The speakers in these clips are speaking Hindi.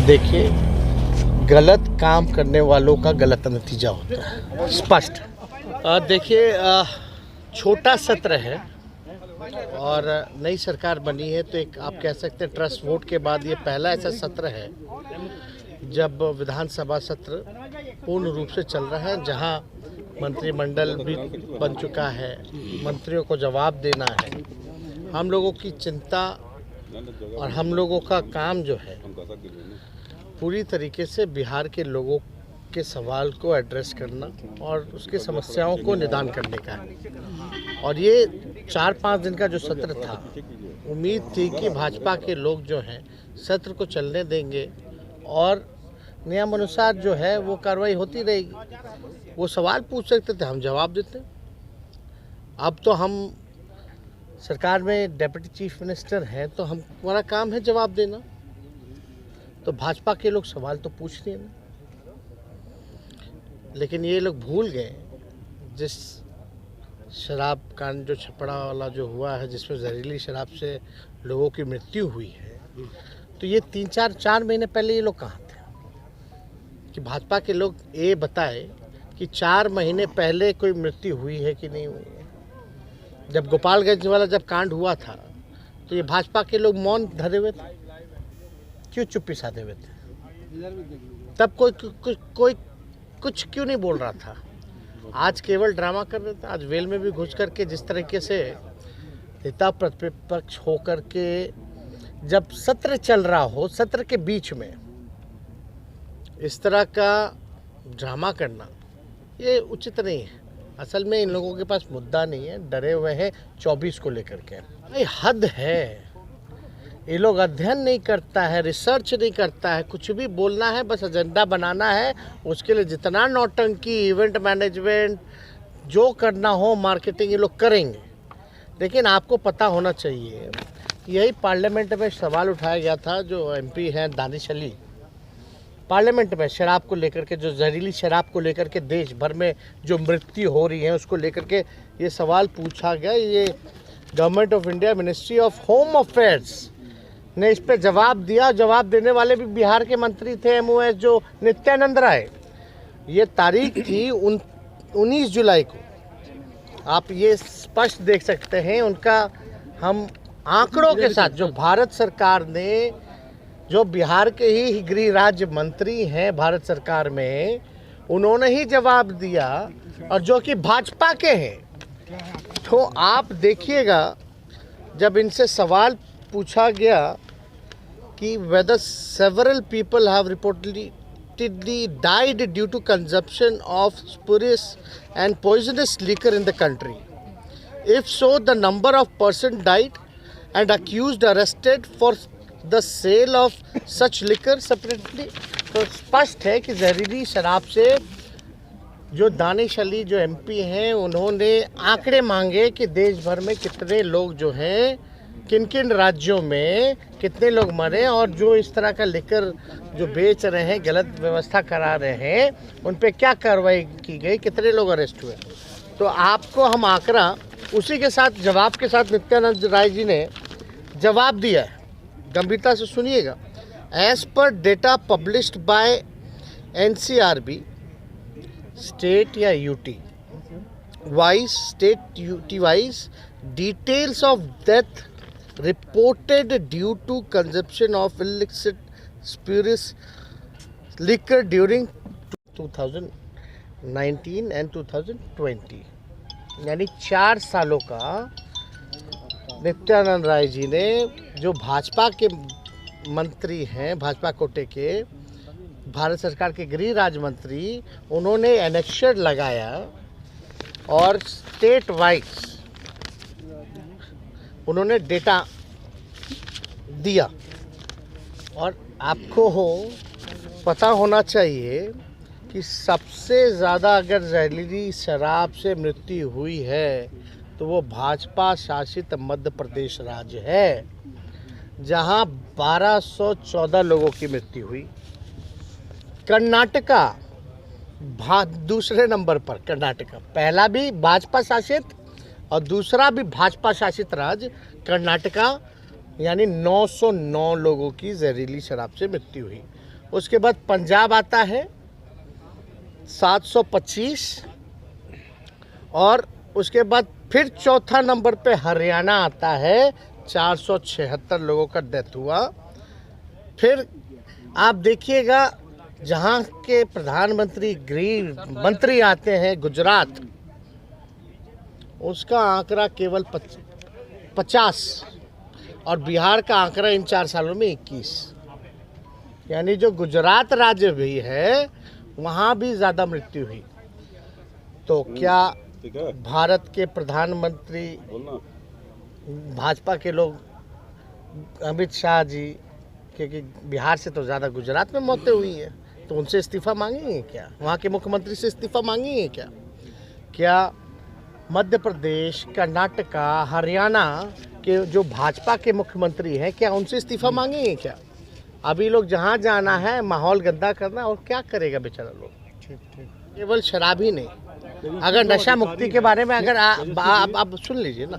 देखिए, गलत काम करने वालों का गलत नतीजा होता है, स्पष्ट। देखिए, छोटा सत्र है और नई सरकार बनी है, तो एक आप कह सकते हैं ट्रस्ट वोट के बाद ये पहला ऐसा सत्र है जब विधानसभा सत्र पूर्ण रूप से चल रहा है, जहां मंत्रिमंडल भी बन चुका है, मंत्रियों को जवाब देना है। हम लोगों की चिंता और हम लोगों का काम जो है पूरी तरीके से बिहार के लोगों के सवाल को एड्रेस करना और उसकी समस्याओं को निदान करने का है। और ये 4-5 दिन का जो सत्र था, उम्मीद थी कि भाजपा के लोग जो हैं सत्र को चलने देंगे और नियम अनुसार जो है वो कार्रवाई होती रहेगी। वो सवाल पूछ सकते थे, हम जवाब देते। अब तो हम सरकार में डिप्टी चीफ मिनिस्टर हैं, तो हमारा काम है जवाब देना। तो भाजपा के लोग सवाल तो पूछ रहे हैं, लेकिन ये लोग भूल गए जिस शराब कांड जो छपड़ा वाला जो हुआ है, जिसमें जहरीली शराब से लोगों की मृत्यु हुई है, तो ये 3-4 महीने पहले ये लोग कहाँ थे कि भाजपा के लोग ये बताए कि 4 महीने पहले कोई मृत्यु हुई है कि नहीं हुई है। जब गोपालगंज वाला जब कांड हुआ था तो ये भाजपा के लोग मौन धरे हुए थे, क्यों चुप्पी साधे हुए थे? तब कोई कुछ क्यों नहीं बोल रहा था? आज केवल ड्रामा कर रहे थे। आज वेल में भी घुस करके जिस तरीके से नेता प्रतिपक्ष होकर के जब सत्र चल रहा हो, सत्र के बीच में इस तरह का ड्रामा करना ये उचित नहीं है। असल में इन लोगों के पास मुद्दा नहीं है, डरे हुए हैं 24 को लेकर के। भाई हद है, ये लोग अध्ययन नहीं करता है, रिसर्च नहीं करता है, कुछ भी बोलना है, बस एजेंडा बनाना है। उसके लिए जितना नौटंकी, इवेंट मैनेजमेंट, जो करना हो, मार्केटिंग, ये लोग करेंगे। लेकिन आपको पता होना चाहिए, यही पार्लियामेंट में सवाल उठाया गया था, जो एमपी हैं दानिश अली, पार्लियामेंट में शराब को लेकर के, जो जहरीली शराब को लेकर के देश भर में जो मृत्यु हो रही है उसको लेकर के ये सवाल पूछा गया। ये government of India, ministry of home affairs ने इस पे जवाब दिया। जवाब देने वाले भी बिहार के मंत्री थे, MOS जो नित्यानंद राय। ये तारीख थी 19 जुलाई को। आप ये स्पष्ट देख सकते हैं उनका, हम आंकड़ों के साथ, जो भारत सरकार ने, जो बिहार के ही गृह राज्य मंत्री हैं भारत सरकार में, उन्होंने ही जवाब दिया, और जो कि भाजपा के हैं। तो आप देखिएगा, जब इनसे सवाल पूछा गया कि whether several people have reportedly died due to consumption of spurious and poisonous liquor in the country. If so, the number of persons died and accused arrested for the sale of such liquor separately. तो स्पष्ट है कि जहरीली शराब से जो दानिश अली जो MP हैं, उन्होंने आंकड़े मांगे कि देश भर में कितने लोग जो हैं, किन किन राज्यों में कितने लोग मरे, और जो इस तरह का लिकर जो बेच रहे हैं, गलत व्यवस्था करा रहे हैं, उन पे क्या कार्रवाई की गई, कितने लोग अरेस्ट हुए। तो आपको हम आंकड़ा उसी के साथ, जवाब के साथ नित्यानंद राय जी ने जवाब दिया है, गंभीरता से सुनिएगा। As per data published by NCRB state या UT wise, state UT wise, details of death reported due to consumption of illicit spurious liquor during 2019 and 2020, यानी 4 सालों का नित्यानंद राय जी ने, जो भाजपा के मंत्री हैं, भाजपा कोटे के, भारत सरकार के गृह राज्य मंत्री, उन्होंने एनेक्शर लगाया और स्टेट वाइज उन्होंने डेटा दिया। और आपको पता होना चाहिए कि सबसे ज़्यादा अगर जहरीली शराब से मृत्यु हुई है तो वो भाजपा शासित मध्य प्रदेश राज्य है, जहां 1214 लोगों की मृत्यु हुई। कर्नाटका दूसरे नंबर पर, कर्नाटका पहला भी भाजपा शासित और दूसरा भी भाजपा शासित राज्य कर्नाटका, यानी 909 लोगों की जहरीली शराब से मृत्यु हुई। उसके बाद पंजाब आता है 725 और उसके बाद फिर चौथा नंबर पे हरियाणा आता है 476 लोगों का डेथ हुआ। फिर आप देखिएगा जहाँ के प्रधानमंत्री गृह मंत्री आते हैं गुजरात, उसका आंकड़ा केवल 50 और बिहार का आंकड़ा इन 4 सालों में 21। यानी जो गुजरात राज्य भी है वहाँ भी ज़्यादा मृत्यु हुई। तो क्या भारत के प्रधानमंत्री भाजपा के लोग अमित शाह जी, क्योंकि बिहार से तो ज़्यादा गुजरात में मौतें हुई हैं, तो उनसे इस्तीफ़ा मांगेंगे क्या? वहाँ के मुख्यमंत्री से इस्तीफ़ा मांगेंगे क्या? क्या मध्य प्रदेश, कर्नाटक, हरियाणा के जो भाजपा के मुख्यमंत्री हैं, क्या उनसे इस्तीफ़ा मांगेंगे क्या? अभी लोग जहाँ जाना है माहौल गंदा करना, और क्या करेगा बेचारा लोग। केवल शराब ही नहीं, अगर नशा मुक्ति के बारे में अगर आप सुन लीजिए ना,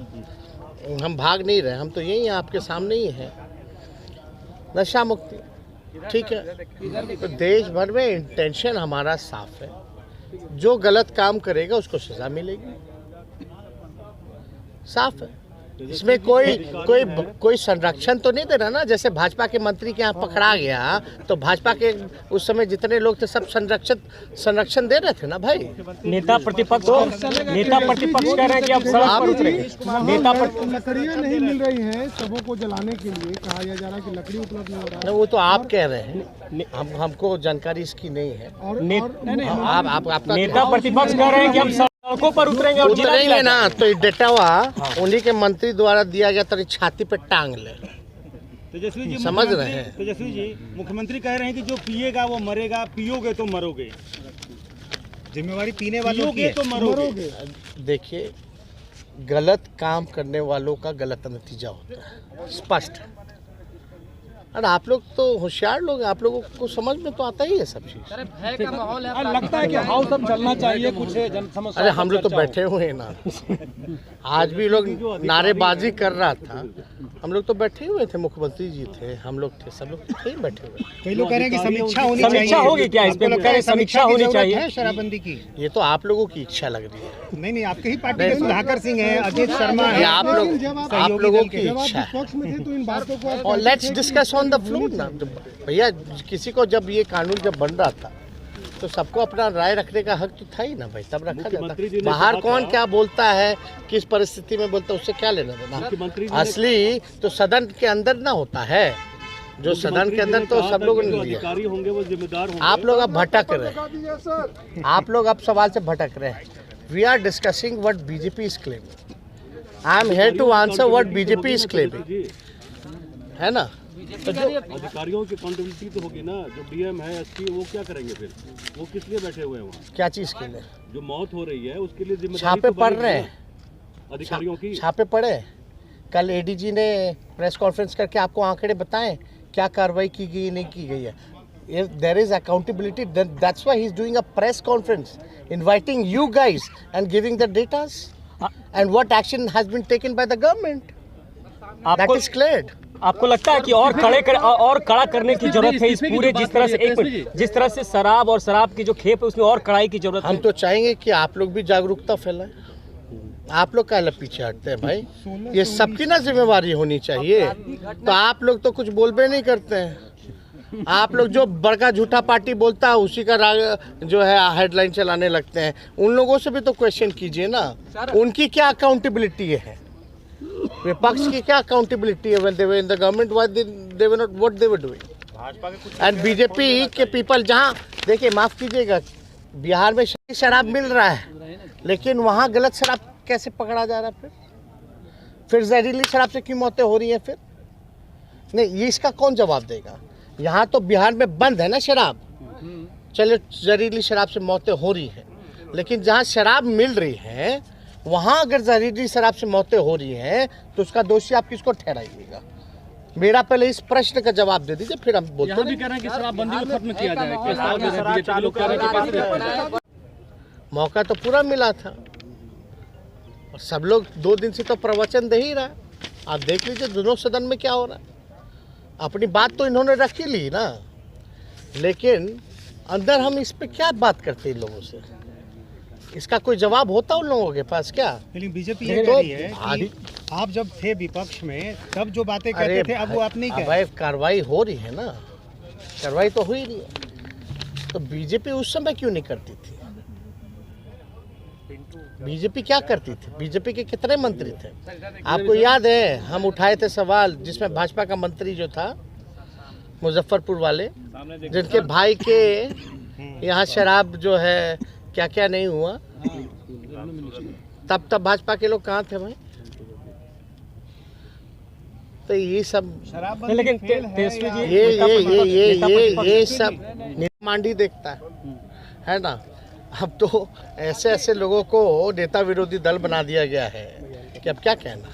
हम भाग नहीं रहे, हम तो यही हैं, आपके सामने ही हैं। नशा मुक्ति ठीक है, तो देश भर में इंटेंशन हमारा साफ है, जो गलत काम करेगा उसको सजा मिलेगी, साफ है। इसमें कोई संरक्षण तो नहीं दे रहा ना। जैसे भाजपा के मंत्री के यहाँ पकड़ा गया तो भाजपा के उस समय जितने लोग थे सब संरक्षण दे रहे थे ना भाई। नेता प्रतिपक्ष कह रहे हैं कि अब सड़क पर उतरेंगे। लकड़ियाँ नहीं मिल रही हैं, सबों को जलाने के लिए कहा जा रहा है कि लकड़ी उपलब्ध नहीं हो रहा है। वो तो आप कह रहे हैं, हमको जानकारी इसकी नहीं है। नेता प्रतिपक्ष कह रहे हैं कि हम सड़कों पर उतरेंगे ना, तो डेटावा उन्हीं के मंत्री द्वारा दिया गया, तो छाती पे टांग ले। तेजस्वी जी समझ रहे हैं। तेजस्वी जी मुख्यमंत्री कह रहे हैं कि जो पिएगा वो मरेगा, पियोगे तो मरोगे। जिम्मेवारी पीने वालों की है तो मरोगे। देखिए, गलत काम करने वालों का गलत नतीजा होता है, स्पष्ट है। अरे आप लोग तो होशियार लोग, आप लोगों को समझ में तो आता ही है सब चीज। लगता है कि हाउस अब चलना चाहिए कुछ जन समस्या। अरे हम लोग तो बैठे हुए हैं ना, आज भी लोग नारेबाजी कर रहा था, हम लोग तो बैठे हुए थे, मुख्यमंत्री जी थे, हम लोग थे, सब लोग थे बैठे हुए। कई लोग कह रहे हैं कि समीक्षा होगी क्या इस पे? समीक्षा होनी चाहिए शराबबंदी की। ये तो आप लोगों की इच्छा लग रही है। नहीं, आपके ही पार्टी के सुधाकर सिंह है, अजीत शर्मा है, आप लोगों की इच्छा है। पक्ष में थे तो इन बातों को और let's discuss on the floor ना भैया। किसी को जब ये कानून जब बन रहा था तो सबको अपना राय रखने का हक तो था ही ना भाई, तब रखा जाता। बाहर कौन क्या बोलता है, किस परिस्थिति में बोलता है, उससे क्या लेना देना। असली तो सदन के अंदर ना होता है, जो सदन के अंदर तो सब लोगों ने लिया। होंगे वो जिम्मेदार होंगे। आप लोग अब भटक रहे हैं, आप लोग अब सवाल से भटक रहे हैं। We are discussing what BJP is claiming. I am here to answer what BJP is claiming, है ना। तो जो अधिकारियों की अकाउंटेबिलिटी तो होगी ना, जो डीएम है, एसपी, वो क्या करेंगे फिर? वो किस लिए बैठे हुए हैं वहाँ? क्या चीज के लिए? जो मौत हो रही है उसके लिए जिम्मेदारी छापे पड़ रहे हैं अधिकारियों की। छापे पड़े। कल एडीजी ने प्रेस कॉन्फ्रेंस करके आपको आंकड़े बताएं क्या कार्रवाई की गई नहीं की गई है। There is accountability, that's why he is doing a press conference inviting you guys and giving the datas and what action has been taken by the government. That is clear. आपको लगता है कि और कड़ा करने की जरूरत है इस पूरे, जिस तरह से शराब और शराब की जो खेप है उसमें और कड़ाई की जरूरत है? हम तो चाहेंगे कि आप लोग भी जागरूकता फैलाएं। आप लोग काहे पीछे हटते हैं भाई, ये सबकी ना जिम्मेवारी होनी चाहिए। तो आप लोग तो कुछ बोलबे नहीं करते हैं। आप लोग जो बड़का झूठा पार्टी बोलता है उसी का जो है हेडलाइन चलाने लगते हैं। उन लोगों से भी तो क्वेश्चन कीजिए ना, उनकी क्या अकाउंटेबिलिटी है, विपक्ष की क्या अकाउंटेबिलिटी है? When they were in the government they were not what they were doing. And BJP के पीपल, जहां देखिए, माफ कीजिएगा, बिहार में शराब मिल रहा है लेकिन वहां गलत शराब कैसे पकड़ा जा रहा है? फिर जहरीली शराब से क्यों मौतें हो रही हैं? फिर नहीं, ये इसका कौन जवाब देगा? यहाँ तो बिहार में बंद है ना शराब, चलो जहरीली शराब से मौतें हो रही हैं, लेकिन जहाँ शराब मिल रही है वहाँ अगर जहरीली शराब से मौतें हो रही हैं तो उसका दोषी आप किसको ठहराइएगा? मेरा पहले इस प्रश्न का जवाब दे दीजिए, फिर हम बोलते हैं। भी कह रहे हैं कि शराबबंदी को खत्म किया जाए। मौका तो पूरा मिला था और सब लोग 2 दिन से तो प्रवचन दे ही रहा है। आप देख लीजिए दोनों सदन में क्या हो रहा है। अपनी बात तो इन्होंने रख ही ली ना। लेकिन अंदर हम इस पे क्या बात करते इन लोगों से, इसका कोई जवाब होता उन लोगों के पास क्या? लेकिन बीजेपी ये कह रही है कि आप जब थे विपक्ष में तब जो बातें कहते थे अब वो आप नहीं कह रहे। भाई कार्रवाई हो रही है ना, कार्रवाई तो हुई नहीं है, तो बीजेपी उस समय क्यों नहीं करती थी? बीजेपी क्या करती थी? बीजेपी के कितने मंत्री थे? आपको याद है हम उठाए थे सवाल जिसमें भाजपा का मंत्री जो था मुजफ्फरपुर वाले, जिनके भाई के यहाँ शराब जो है क्या क्या नहीं हुआ, तब भाजपा के लोग कहाँ थे भाई? तो ये सब लेकिन तेजस्वी जी ये सब मांडी देखता है ना। अब तो ऐसे ऐसे लोगों को नेता विरोधी दल बना दिया गया है कि अब क्या कहना।